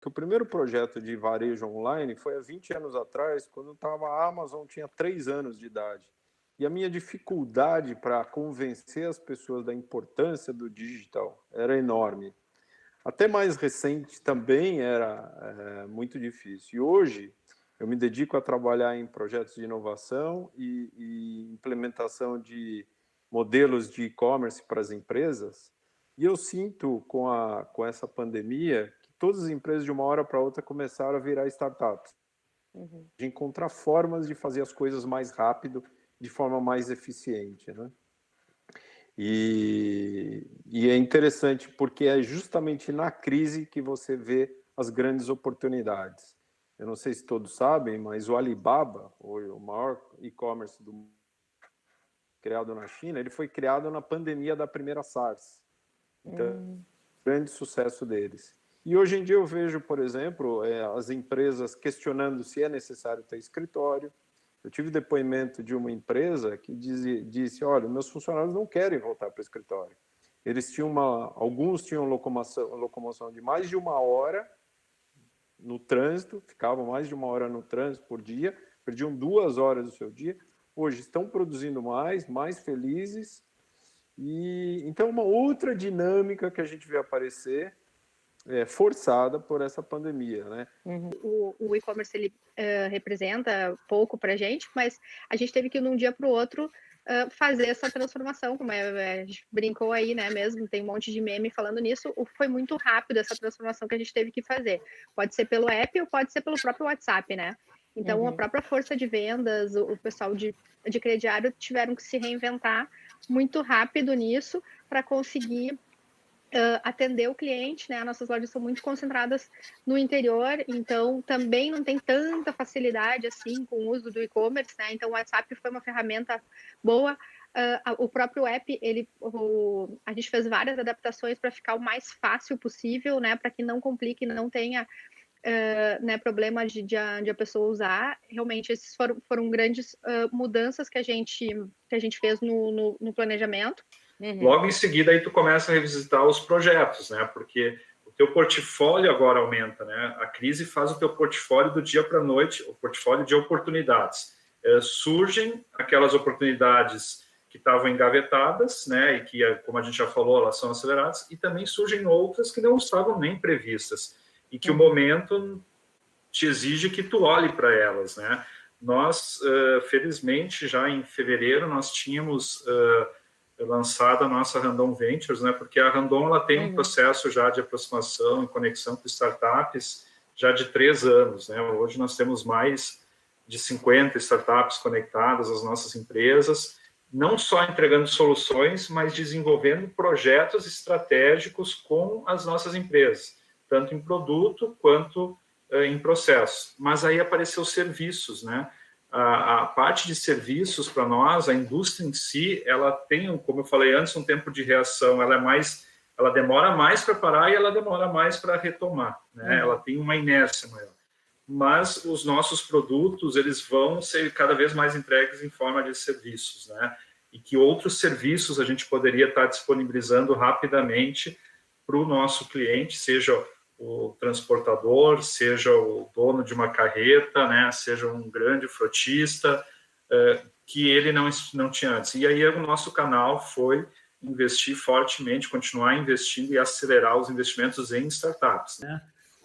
que o primeiro projeto de varejo online foi há 20 anos atrás, quando a Amazon tinha 3 anos de idade. E a minha dificuldade para convencer as pessoas da importância do digital era enorme. Até mais recente também era muito difícil. E hoje eu me dedico a trabalhar em projetos de inovação e implementação de modelos de e-commerce para as empresas. E eu sinto com essa pandemia que todas as empresas de uma hora para outra começaram a virar startups. De encontrar formas de fazer as coisas mais rápido, de forma mais eficiente, né? E é interessante porque é justamente na crise que você vê as grandes oportunidades. Eu não sei se todos sabem, mas o Alibaba, o maior e-commerce do mundo, criado na China, ele foi criado na pandemia da primeira SARS. Então, grande sucesso deles. E hoje em dia eu vejo, por exemplo, as empresas questionando se é necessário ter escritório. Eu tive depoimento de uma empresa que disse, olha, meus funcionários não querem voltar para o escritório. Eles tinham alguns tinham locomoção de mais de 1 hora no trânsito, ficavam mais de 1 hora no trânsito por dia, perdiam 2 horas do seu dia. Hoje estão produzindo mais felizes. E então uma outra dinâmica que a gente vê aparecer forçada por essa pandemia, né? O e-commerce ele representa pouco para a gente, mas a gente teve que de um dia para o outro fazer essa transformação, como a gente brincou aí, né? Mesmo tem um monte de meme falando nisso. Foi muito rápido essa transformação que a gente teve que fazer. Pode ser pelo app ou pode ser pelo próprio WhatsApp, né? Então a própria força de vendas, o pessoal de crediário tiveram que se reinventar muito rápido nisso para conseguir atender o cliente, né? Nossas lojas são muito concentradas no interior, então também não tem tanta facilidade assim com o uso do e-commerce, né? Então o WhatsApp foi uma ferramenta boa. O próprio app, a gente fez várias adaptações para ficar o mais fácil possível, né? Para que não complique, não tenha né, problema de a pessoa usar. Realmente, esses foram grandes mudanças que a gente fez no planejamento. Logo em seguida, aí tu começa a revisitar os projetos, né? Porque o teu portfólio agora aumenta, né? A crise faz o teu portfólio do dia para a noite, o portfólio de oportunidades. Surgem aquelas oportunidades que estavam engavetadas, né? E que, como a gente já falou, elas são aceleradas, e também surgem outras que não estavam nem previstas e que o momento te exige que tu olhe para elas, né? Nós, felizmente, já em fevereiro, nós tínhamos lançada a nossa Randon Ventures, né? Porque a Randon ela tem um processo já de aproximação e conexão com startups já de 3 anos, né? Hoje nós temos mais de 50 startups conectadas às nossas empresas, não só entregando soluções, mas desenvolvendo projetos estratégicos com as nossas empresas, tanto em produto quanto em processo. Mas aí apareceu serviços, né? A parte de serviços para nós, a indústria em si, ela tem, como eu falei antes, um tempo de reação, ela demora mais para parar e ela demora mais para retomar, né? Ela tem uma inércia maior. Mas os nossos produtos, eles vão ser cada vez mais entregues em forma de serviços, né? E que outros serviços a gente poderia estar disponibilizando rapidamente para o nosso cliente, seja o transportador, seja o dono de uma carreta, né, seja um grande frotista, que ele não tinha antes. E aí o nosso canal foi investir fortemente, continuar investindo e acelerar os investimentos em startups.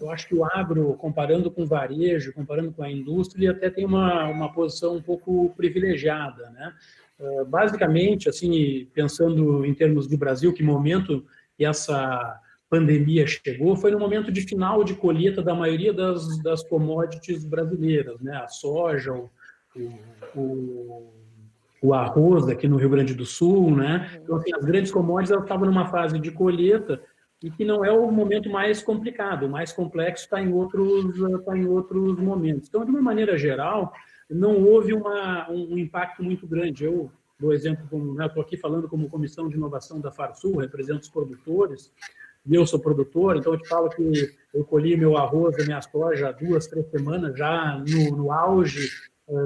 Eu acho que o agro, comparando com o varejo, comparando com a indústria, até tem uma posição um pouco privilegiada, né? Basicamente, assim, pensando em termos de Brasil, que momento essa pandemia chegou, foi no momento de final de colheita da maioria das commodities brasileiras, né? A soja, o arroz aqui no Rio Grande do Sul, né? Então, assim, as grandes commodities elas estavam numa fase de colheita e que não é o momento mais complicado, o mais complexo está em outros momentos. Então, de uma maneira geral, não houve um impacto muito grande. Eu dou exemplo, estou aqui falando como comissão de inovação da Farsul, represento os produtores, e eu sou produtor, então eu te falo que eu colhi meu arroz e minha soja há 2, 3 semanas, já no auge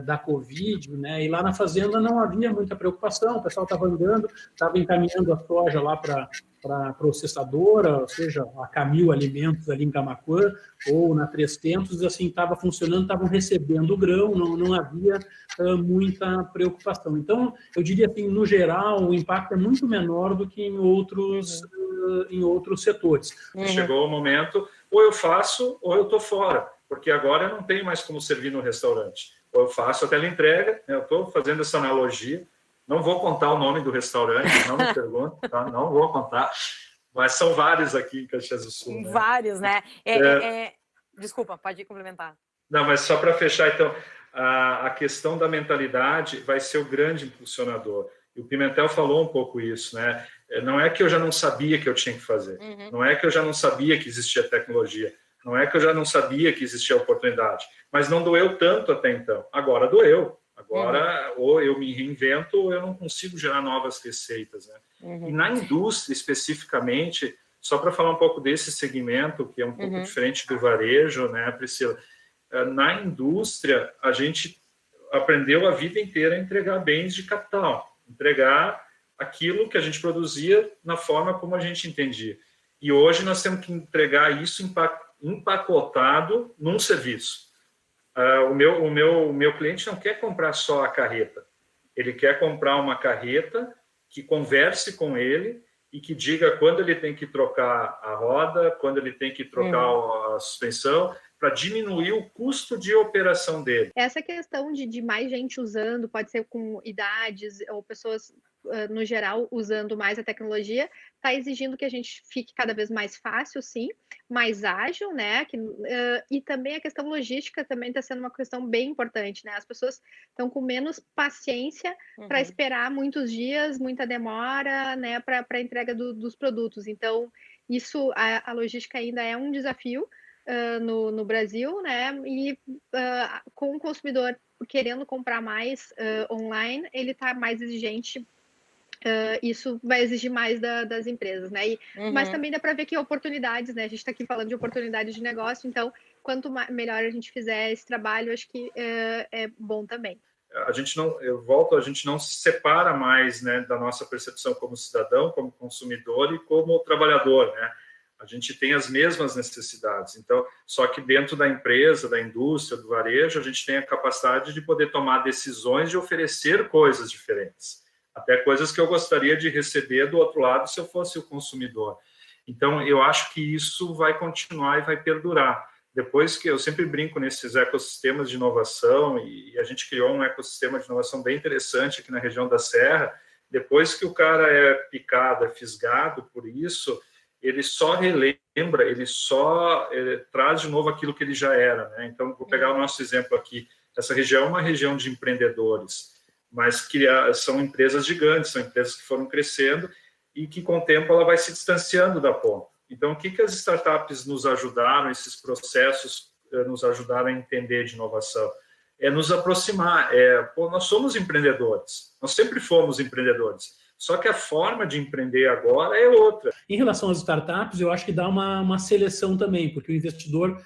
da Covid, né? E lá na fazenda não havia muita preocupação, o pessoal estava andando, estava encaminhando a soja lá para a processadora, ou seja, a Camil Alimentos ali em Camaquã, ou na 300, assim, estava funcionando, estavam recebendo o grão, não havia muita preocupação. Então, eu diria assim, no geral, o impacto é muito menor do que em outros setores. Chegou o momento, ou eu faço, ou eu estou fora, porque agora eu não tenho mais como servir no restaurante. Ou eu faço a teleentrega, né? Eu estou fazendo essa analogia, não vou contar o nome do restaurante, não me pergunte, tá? Não vou contar, mas são vários aqui em Caxias do Sul. Né? Vários, né? Desculpa, pode complementar. Não, mas só para fechar, então, a questão da mentalidade vai ser o grande impulsionador. E o Pimentel falou um pouco isso, né? Não é que eu já não sabia que eu tinha que fazer, não é que eu já não sabia que existia tecnologia, não é que eu já não sabia que existia oportunidade, mas não doeu tanto até então. Agora doeu. Agora, ou eu me reinvento, ou eu não consigo gerar novas receitas. Né? E na indústria, especificamente, só para falar um pouco desse segmento, que é um pouco diferente do varejo, né, Priscila? Na indústria, a gente aprendeu a vida inteira a entregar bens de capital, entregar aquilo que a gente produzia na forma como a gente entendia. E hoje nós temos que entregar isso empacotado num serviço. O meu cliente não quer comprar só a carreta. Ele quer comprar uma carreta que converse com ele e que diga quando ele tem que trocar a roda, quando ele tem que trocar a suspensão, para diminuir o custo de operação dele. Essa questão de mais gente usando, pode ser com idades ou pessoas, no geral, usando mais a tecnologia, está exigindo que a gente fique cada vez mais fácil, sim, mais ágil, né? E também a questão logística também está sendo uma questão bem importante, né? As pessoas estão com menos paciência para esperar muitos dias, muita demora, né? Para a entrega dos produtos. Então, isso, a logística ainda é um desafio no Brasil, né? E com o consumidor querendo comprar mais online, ele está mais exigente. Isso vai exigir mais das empresas, né? Mas também dá para ver que oportunidades, né? A gente está aqui falando de oportunidades de negócio, então quanto melhor a gente fizer esse trabalho, acho que é bom também. A gente não se separa mais, né, da nossa percepção como cidadão, como consumidor e como trabalhador, né? A gente tem as mesmas necessidades. Então, só que dentro da empresa, da indústria, do varejo, a gente tem a capacidade de poder tomar decisões de oferecer coisas diferentes. Até coisas que eu gostaria de receber do outro lado se eu fosse o consumidor. Então, eu acho que isso vai continuar e vai perdurar. Depois que eu sempre brinco nesses ecossistemas de inovação, e a gente criou um ecossistema de inovação bem interessante aqui na região da Serra, depois que o cara é picado, é fisgado por isso, ele só relembra, ele traz de novo aquilo que ele já era. Né? Então, vou pegar o nosso exemplo aqui. Essa região é uma região de empreendedores, mas que são empresas gigantes, são empresas que foram crescendo e que, com o tempo, ela vai se distanciando da ponta. Então, o que as startups nos ajudaram, esses processos nos ajudaram a entender de inovação? É nos aproximar. Nós somos empreendedores, nós sempre fomos empreendedores. Só que a forma de empreender agora é outra. Em relação às startups, eu acho que dá uma seleção também, porque o investidor,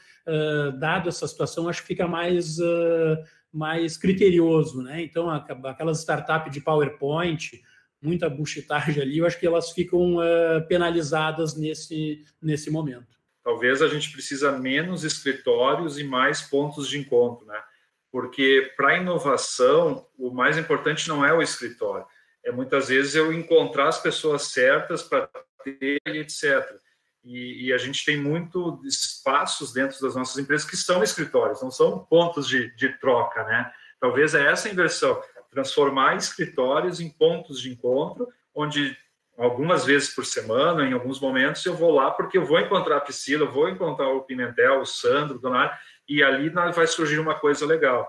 dado essa situação, acho que fica mais criterioso, né? Então, aquelas startups de PowerPoint, muita buchitagem ali, eu acho que elas ficam penalizadas nesse momento. Talvez a gente precisa menos escritórios e mais pontos de encontro, né? Porque para a inovação, o mais importante não é o escritório. Muitas vezes eu encontrar as pessoas certas para ter, etc. E a gente tem muitos espaços dentro das nossas empresas que são escritórios, não são pontos de troca, né? Talvez é essa a inversão, transformar escritórios em pontos de encontro, onde algumas vezes por semana, em alguns momentos, eu vou lá porque eu vou encontrar a Priscila, eu vou encontrar o Pimentel, o Sandro, o Donário, e ali vai surgir uma coisa legal.